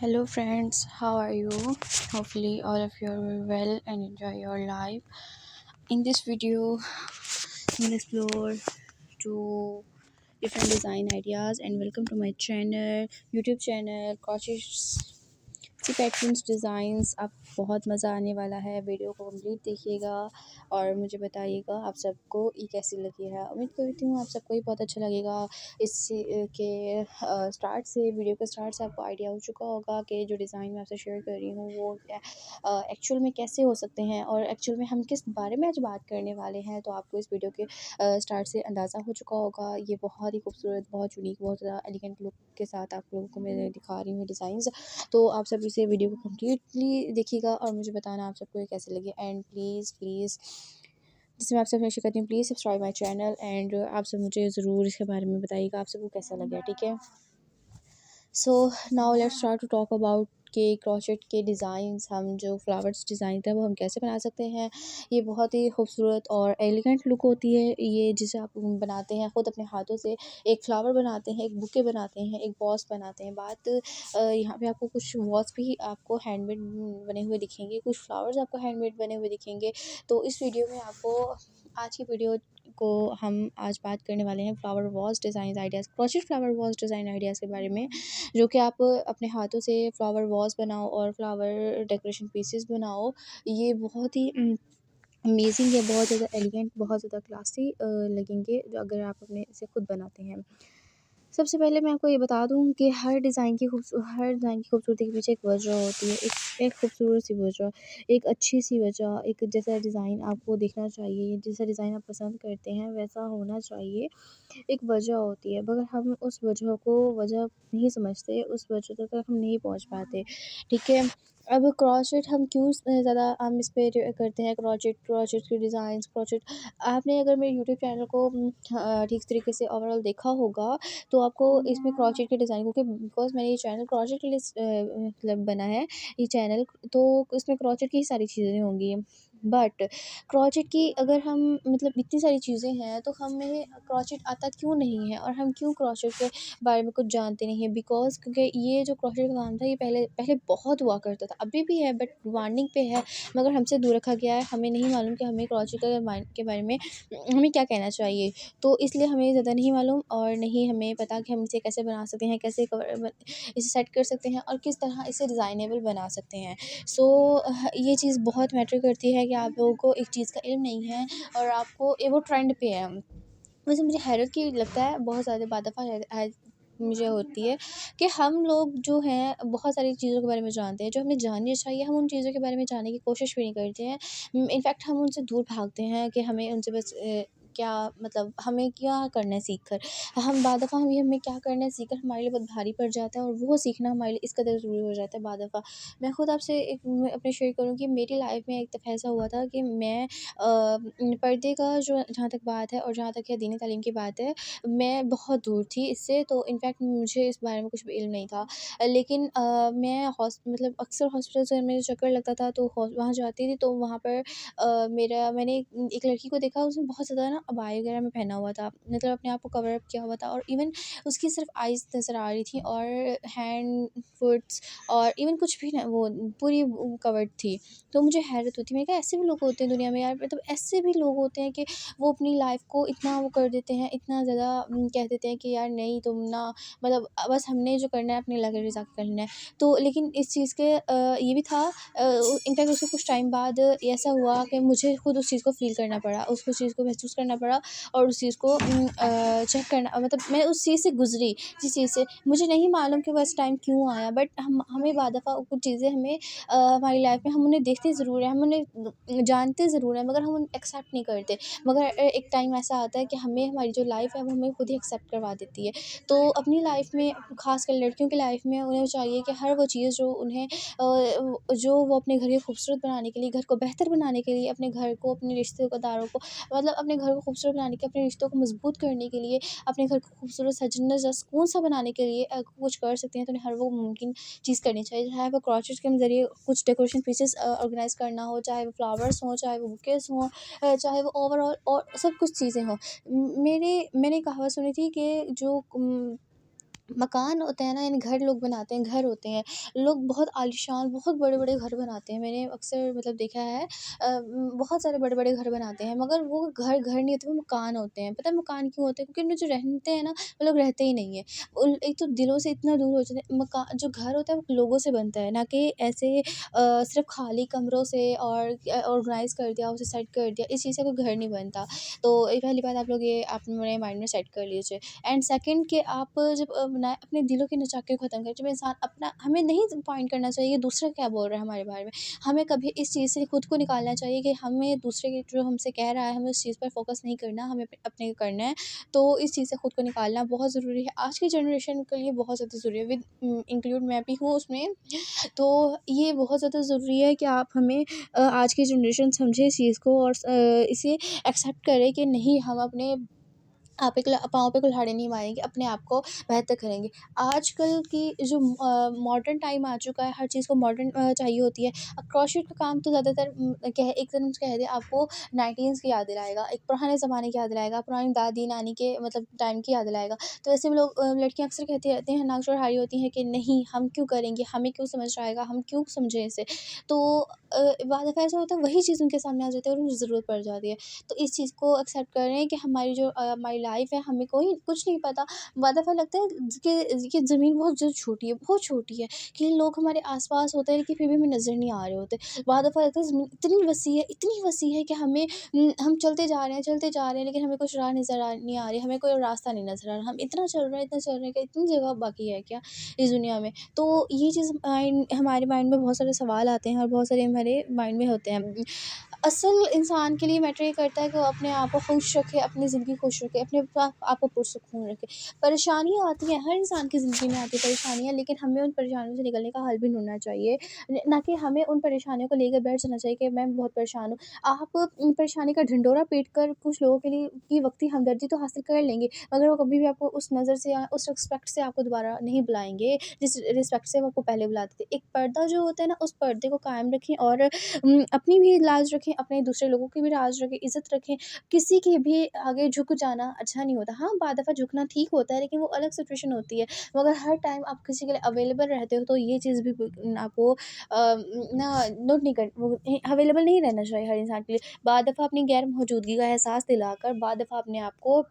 Hello, friends. How are you? Hopefully, all of you are very well and enjoy your life. In this video, we'll explore two different design ideas. And welcome to my channel, YouTube channel, Coaches C patterns designs. आप बहुत मज़ा आने वाला है, video को complete देखिएगा और मुझे बताइएगा आप सबको ये कैसी लगी है। उम्मीद करती हूँ आप सबको ये बहुत अच्छा लगेगा। इस के स्टार्ट से, वीडियो के स्टार्ट से आपको आइडिया हो चुका होगा कि जो डिज़ाइन मैं आपसे शेयर कर रही हूँ वो एक्चुअल में कैसे हो सकते हैं और एक्चुअल में हम किस बारे में आज बात करने वाले हैं। तो आपको इस वीडियो के स्टार्ट से अंदाज़ा हो चुका होगा। ये बहुत ही खूबसूरत, बहुत यूनिक, बहुत ज़्यादा एलिगेंट लुक के साथ आप लोगों को मैं दिखा रही हूँ डिज़ाइंस। तो आप सब इसे वीडियो को कम्प्लीटली देखिएगा और मुझे बताना आप सबको ये कैसे लगे। एंड प्लीज़ जिसमें आप सब रिक्वेस्ट करती हूँ, please subscribe my channel and आप सब मुझे ज़रूर इसके बारे में बताइएगा आप सबको कैसा लगा, ठीक है। So now let's start to talk about के क्रोचेट के डिज़ाइंस। हम जो फ्लावर्स डिज़ाइन थे वो हम कैसे बना सकते हैं। ये बहुत ही खूबसूरत और एलिगेंट लुक होती है ये, जिसे आप बनाते हैं ख़ुद अपने हाथों से। एक फ्लावर बनाते हैं, एक बुके बनाते हैं, एक वॉस बनाते हैं। बात यहाँ पे आपको कुछ वॉस भी आपको हैंडमेड बने हुए दिखेंगे, कुछ फ्लावर्स आपको हैंडमेड बने हुए दिखेंगे। तो इस वीडियो में आपको, आज की वीडियो को हम आज बात करने वाले हैं flower vase design ideas, crochet flower vase design ideas के बारे में, जो कि आप अपने हाथों से फ्लावर वॉस बनाओ और फ्लावर डेकोरेशन पीसेस बनाओ। ये बहुत ही अमेजिंग है, बहुत ज़्यादा एलिगेंट, बहुत ज़्यादा क्लासी लगेंगे जो अगर आप अपने से खुद बनाते हैं। सबसे पहले मैं आपको ये बता दूँ कि हर डिज़ाइन की खूबसूरती के पीछे एक वजह होती है, एक खूबसूरत सी वजह, एक अच्छी सी वजह, एक जैसा डिज़ाइन आपको दिखना चाहिए, जैसा डिज़ाइन आप पसंद करते हैं वैसा होना चाहिए। एक वजह होती है, मगर हम उस वजह को वजह नहीं समझते, उस वजह तक हम नहीं पहुँच पाते, ठीक है। अब क्रोचेट हम क्यों ज़्यादा हम इस पे करते हैं, क्रोचेट के डिज़ाइंस, क्रोचेट। आपने अगर मेरे यूट्यूब चैनल को ठीक तरीके से ओवरऑल देखा होगा तो आपको इसमें क्रोचेट के डिज़ाइन, क्योंकि बिकॉज़ मैंने ये चैनल क्रोचेट के लिए मतलब बना है ये चैनल, तो इसमें क्रोचेट की ही सारी चीज़ें होंगी। बट क्रोचेट की अगर हम मतलब इतनी सारी चीज़ें हैं तो हमें क्रोचेट आता क्यों नहीं है और हम क्यों क्रोचेट के बारे में कुछ जानते नहीं हैं। बिकॉज़ क्योंकि ये जो क्रोचेट का काम था ये पहले पहले बहुत हुआ करता था, अभी भी है बट वार्निंग पे है, मगर हमसे दूर रखा गया है। हमें नहीं मालूम कि हमें क्रोचेट के बारे में हमें क्या कहना चाहिए। तो इसलिए हमें ज़्यादा नहीं मालूम और नहीं हमें पता कि हम इसे कैसे बना सकते हैं, कैसे इसे सेट कर सकते हैं और किस तरह इसे डिज़ाइनेबल बना सकते हैं। सो ये चीज़ बहुत मैटर करती है कि आप लोगों को एक चीज़ का इल्म नहीं है और आपको वो ट्रेंड पे है। वैसे मुझे हैरत की लगता है, बहुत ज़्यादा बाद दफ़ा मुझे होती है कि हम लोग जो हैं बहुत सारी चीज़ों के बारे में जानते हैं, जो हमें जाननी चाहिए, हम उन चीज़ों के बारे में जानने की कोशिश भी नहीं करते हैं। इनफैक्ट हम उनसे दूर भागते हैं कि हमें उनसे बस क्या मतलब हमें क्या करना है सीख कर। हम बाद दफ़ा हमें क्या करना है सीख कर हमारे लिए बहुत भारी पड़ जाता है और वो सीखना हमारे लिए इस कदर ज़रूरी हो जाता है बाद दफ़ा। मैं खुद आपसे एक मैं अपने शेयर करूँ कि मेरी लाइफ़ में एक दफ़ा ऐसा हुआ था कि मैं पर्दे का जो जहाँ तक बात है और जहाँ तक है दीनी तालीम की बात है, मैं बहुत दूर थी इससे, तो इनफैक्ट मुझे इस बारे में कुछ भी इल्म नहीं था। लेकिन मैं मतलब अक्सर हॉस्पिटल्स में मुझे चक्कर लगता था तो वहाँ जाती थी, तो वहाँ पर मैंने एक लड़की को देखा, उसने बहुत ज़्यादा ना अबाया वगैरह में पहना हुआ था, मतलब अपने आप को कवर अप किया हुआ था और इवन उसकी सिर्फ आइज़ नज़र आ रही थी और हैंड, फुट्स और इवन कुछ भी ना, वो पूरी कवर्ड थी। तो मुझे हैरत होती, मैंने कहा ऐसे भी लोग होते हैं दुनिया में यार, मतलब ऐसे भी लोग होते हैं कि वो अपनी लाइफ को इतना वो कर देते हैं, इतना ज़्यादा कह देते हैं कि यार नहीं तुम ना, मतलब बस हमने जो करना है अपनी अल्लाह की रज़ा के करना है। तो लेकिन इस चीज़ के ये भी था, इनफैक्ट उसके कुछ टाइम बाद ऐसा हुआ कि मुझे खुद उस चीज़ को फ़ील करना पड़ा, उसको चीज़ को महसूस करना पड़ा और उस चीज़ को चेक करना, मतलब मैं उस चीज़ से गुज़री, जिस चीज़ से मुझे नहीं मालूम कि वो ऐसा टाइम क्यों आया, बट हमें बाद दफ़ा कुछ चीज़ें हमें हमारी लाइफ में हम उन्हें देखते ज़रूर हैं, हम उन्हें जानते ज़रूर हैं, मगर हम उन्हें एक्सेप्ट नहीं करते। मगर एक टाइम ऐसा आता है कि हमें हमारी जो लाइफ है वो हमें खुद ही एक्सेप्ट करवा देती है। तो अपनी लाइफ में ख़ासकर लड़कियों की लाइफ में उन्हें चाहिए कि हर वो चीज़ जो उन्हें जो वो अपने घर को खूबसूरत बनाने के लिए, घर को बेहतर बनाने के लिए, अपने घर को, अपने रिश्तेदारों को, मतलब अपने घर को खूबसूरत बनाने के, अपने रिश्तों को मजबूत करने के लिए, अपने घर को खूबसूरत सा जन्नत सा सुकून सा बनाने के लिए कुछ कर सकते हैं, तो उन्हें हर वो मुमकिन चीज़ करनी चाहिए। चाहे वो क्रोचेट के ज़रिए कुछ डेकोरेशन पीसेस ऑर्गेनाइज़ करना हो, चाहे वो फ्लावर्स हों, चाहे वो बुकेस हों, चाहे वो ओवरऑल और सब कुछ चीज़ें हों। मैंने कहावत सुनी थी कि जो मकान होते हैं ना, यानी घर लोग बनाते हैं, घर होते हैं, लोग बहुत आलीशान बहुत बड़े-बड़े घर बनाते हैं। मैंने अक्सर मतलब देखा है बहुत सारे बड़े-बड़े घर बनाते हैं, मगर वो घर घर नहीं होते, वो मकान होते हैं। पता है मकान क्यों होते हैं? क्योंकि उनमें जो रहते हैं ना, वो लोग रहते ही नहीं हैं। उन एक तो दिलों से इतना दूर हो जाते हैं। जो घर होता है वो लोगों से बनता है, ना कि ऐसे सिर्फ़ खाली कमरों से और ऑर्गनाइज़ कर दिया, उसे सेट कर दिया, इस चीज़ से कोई घर नहीं बनता। तो ये पहली बात आप लोग ये अपने माइंड में सेट कर लीजिए। एंड सेकंड कि आप जब बनाए अपने दिलों की नचाके को ख़त्म करें। जब इंसान अपना हमें नहीं पॉइंट करना चाहिए दूसरा क्या बोल रहा है हमारे बारे में। हमें कभी इस चीज़ से खुद को निकालना चाहिए कि हमें दूसरे के जो हमसे कह रहा है, हमें उस चीज़ पर फ़ोकस नहीं करना, हमें अपने करना है। तो इस चीज़ से खुद को निकालना बहुत ज़रूरी है। आज की जनरेशन के लिए बहुत ज़्यादा ज़रूरी है, विद इंक्लूड मैं भी हूँ उसमें। तो ये बहुत ज़्यादा ज़रूरी है कि आप हमें आज की जनरेशन समझे इस चीज़ को और इसे एक्सेप्ट करे कि नहीं, हम अपने आप पे पाँव पे कुल्हाड़ी नहीं मारेंगे, अपने आप को बेहतर करेंगे। आजकल की जो मॉडर्न टाइम आ चुका है, हर चीज़ को मॉडर्न चाहिए होती है। अब क्रोशेट का काम तो ज़्यादातर कह एक तरह से कह दें आपको 19s की याद दिलाएगा, एक पुराने ज़माने की याद दिलाएगा, पुरानी दादी-नानी के मतलब टाइम की याद दिलाएगा। तो ऐसे में लोग लड़कियाँ अक्सर कहती रहती हैं, नाक चौड़ाई होती हैं कि नहीं, हम क्यों करेंगे, हमें क्यों समझ आएगा, हम क्यों समझें इसे। तो बाद दफ़ा ऐसा होता है वही चीज़ उनके सामने आ जाती है और उन्हें ज़रूरत पड़ जाती है। तो इस चीज़ को एक्सेप्ट करें कि हमारी जो हमारी लाइफ़ है, हमें कोई कुछ नहीं पता। बाद दफ़ा लगता है कि ज़मीन बहुत जो छोटी है, बहुत छोटी है, कि लोग हमारे आस-पास होते हैं लेकिन फिर भी हमें नज़र नहीं आ रहे होते। बाद दफ़ा लगता है ज़मीन इतनी वसी है कि हमें हम चलते जा रहे हैं लेकिन हमें कुछ राह नज़र नहीं आ रही, हमें कोई रास्ता नहीं नज़र आ रहा। हम इतना चल रहे हैं कि इतनी जगह बाकी है क्या इस दुनिया में? तो ये चीज़ हमारे माइंड में बहुत सारे सवाल आते हैं और बहुत सारे हमारे माइंड में होते हैं। असल इंसान के लिए मैटर ये करता है कि वो अपने आप को खुश रखे, अपनी ज़िंदगी खुश रखे, अपने आप को पुरसुकून रखे। परेशानियाँ आती हैं, हर इंसान की ज़िंदगी में आती है परेशानियाँ, लेकिन हमें उन परेशानियों से निकलने का हल भी ढूँढना चाहिए। न ना कि हमें उन परेशानियों को लेकर बैठ जाना चाहिए कि मैं बहुत परेशान हूँ। आप परेशानी का ढिंढोरा पीट कर कुछ लोगों के लिए की वक़्ती हमदर्दी तो हासिल कर लेंगे, मगर वो कभी भी आपको उस नज़र से या उस रिस्पेक्ट से आपको दोबारा नहीं बुलाएँगे, जिस रिस्पेक्ट से वो आपको पहले बुलाते थे। एक पर्दा जो होता है ना, उस पर्दे को कायम रखें और अपनी भी लाज रखें, अपने दूसरे लोगों की भी लाज रखें, इज़्ज़त रखें। किसी के भी आगे झुक जाना अच्छा नहीं होता। हाँ, बाद दफ़ा झुकना ठीक होता है, लेकिन वो अलग सिचुएशन होती है। मगर हर टाइम आप किसी के लिए अवेलेबल रहते हो, तो ये चीज़ भी आपको ना नोट नहीं कर वो अवेलेबल नहीं रहना चाहिए हर इंसान के लिए। बाद दफ़ा अपनी गैर मौजूदगी का एहसास दिलाकर, बाद दफ़ा अपने आप को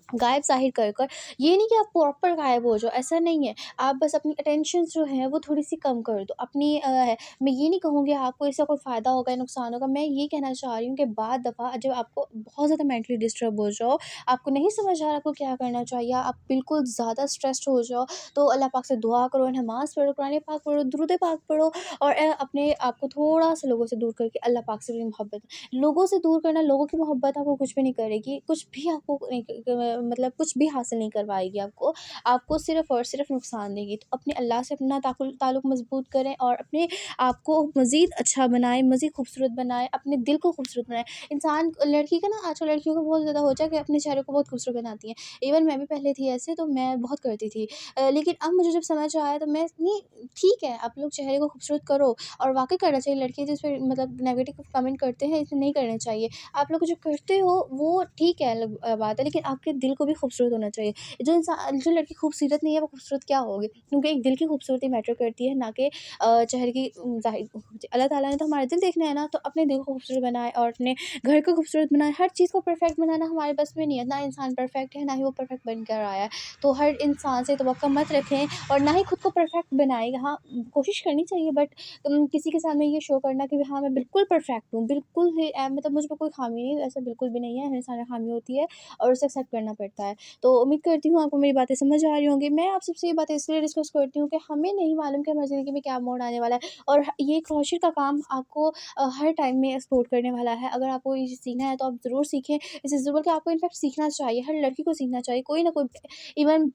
गायब ज़ाहिर कर कर, ये नहीं कि आप प्रॉपर गायब हो जाओ, ऐसा नहीं है। आप बस अपनी अटेंशन्स जो हैं वो थोड़ी-सी कम कर दो। अपनी मैं ये नहीं कहूँगी आपको इससे कोई फ़ायदा होगा या नुकसान होगा। मैं ये कहना चाह रही हूँ कि बाद दफ़ा जब आपको बहुत ज़्यादा मेंटली डिस्टर्ब हो जाओ, आपको नहीं समझ आ रहा आपको क्या करना चाहिए, आप बिल्कुल ज़्यादा स्ट्रेस्ड हो जाओ, तो अल्लाह पाक से दुआ करो, नमाज़ पढ़ो, कुरान पाक पढ़ो, दुरूद पाक पढ़ो और अपने आप को थोड़ा-सा लोगों से दूर करके अल्लाह पाक से भी मोहब्बत लोगों से दूर करना, लोगों की मोहब्बत आपको कुछ भी नहीं करेगी, कुछ भी आपको नहीं मतलब कुछ भी हासिल नहीं करवाएगी आपको। आपको सिर्फ़ और सिर्फ़ नुकसान देगी। तो अपने अल्लाह से अपना ताल्लुक मज़बूत करें और अपने आप को मज़ीद अच्छा बनाएँ, मज़ीद खूबसूरत बनाएँ, अपने दिल को खूबसूरत बनाएँ। इंसान लड़की का ना आजकल लड़कियों को बहुत ज़्यादा हो जाए कि अपने चेहरे को बहुत खूबसूरत बनाती हैं। इवन मैं भी पहले थी ऐसे, तो मैं बहुत करती थी। लेकिन अब मुझे जब समझ आया तो मैं नहीं, ठीक है, आप लोग चेहरे को खूबसूरत करो और वाक़ई करना चाहिए। लड़के जिस पे मतलब नेगेटिव कमेंट करते हैं, इसे नहीं करने चाहिए। आप लोग जो करते हो वो ठीक है, अलग बात है, लेकिन आपके दिल को भी खूबसूरत होना चाहिए। जो लड़की खूबसूरत नहीं है वो खूबसूरत क्या होगी? क्योंकि एक दिल की खूबसूरती मैटर करती है, ना कि चेहरे की ज़ाहिर। अल्लाह ताला ने तो हमारा दिल देखना है ना, तो अपने दिल को खूबसूरत बनाएँ और अपने घर को खूबसूरत बनाएँ। हर चीज़ को परफेक्ट बनाना हमारे बस में नहीं है, ना इंसान परफेक्ट है, ना ही वो परफेक्ट बन कर आया है। तो हर इंसान से तवक्को मत रखें और ना ही खुद को परफेक्ट बनाएँ। हाँ, कोशिश करनी चाहिए, बट किसी के सामने ये शो करना कि हाँ, मैं बिल्कुल परफेक्ट हूँ, बिल्कुल ही मतलब मुझ में कोई ख़ामी नहीं है, ऐसा बिल्कुल भी नहीं है, हर इंसान में ख़ामी होती है और उसे एक्सेप्ट करना पड़ता है। तो उम्मीद करती हूँ आपको मेरी बातें समझ आ रही होंगी। मैं आप सबसे ये बातें इसलिए डिस्कस करती हूँ कि हमें नहीं मालूम कि हमारी ज़िंदगी में क्या मोड़ आने वाला है और ये क्रोशे का काम आपको हर टाइम में सपोर्ट करने वाला है। अगर आपको ये सीखना है तो आप ज़रूर सीखें। इसे ज़रूर बल्कि आपको इनफैक्ट सीखना चाहिए, हर लड़की को सीखना चाहिए, कोई ना कोई इवन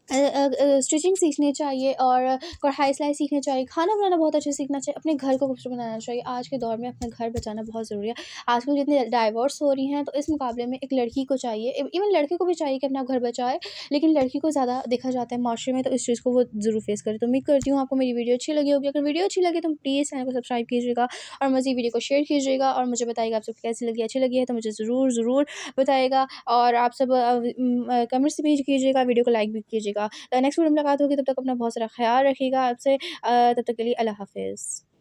स्टिचिंग सीखनी चाहिए और कढ़ाई-सिलाई सीखनी चाहिए, खाना बनाना बहुत अच्छे से सीखना चाहिए, अपने घर को खूबसूरत बनाना चाहिए। आज के दौर में अपना घर बचाना बहुत ज़रूरी है। आजकल जितने डाइवोर्स हो रही हैं, तो इस मुकाबले में एक लड़की को चाहिए, इवन लड़के को भी चाहिए कि अपना घर बचाए, लेकिन लड़की को ज़्यादा देखा जाता है माशरे में, तो इस चीज़ को वो ज़रूर फेस करे। तो उम्मीद करती हूँ आपको मेरी वीडियो अच्छी लगी होगी। अगर वीडियो अच्छी लगी तो प्लीज़ चैनल को सब्सक्राइब कीजिएगा और मज़ीद वीडियो को शेयर कीजिएगा और मुझे बताइएगा आप सबको कैसी लगी, अच्छी लगी है तो मुझे ज़रूर बताइएगा और आप सब कमेंट्स भी कीजिएगा, वीडियो को लाइक भी कीजिएगा। कीजिएगा। नेक्स्ट वीडियो में मुलाकात होगी, तब तक अपना बहुत सारा ख़्याल रखिएगा। आपसे तब तक के लिए अल्लाह हाफ़िज़।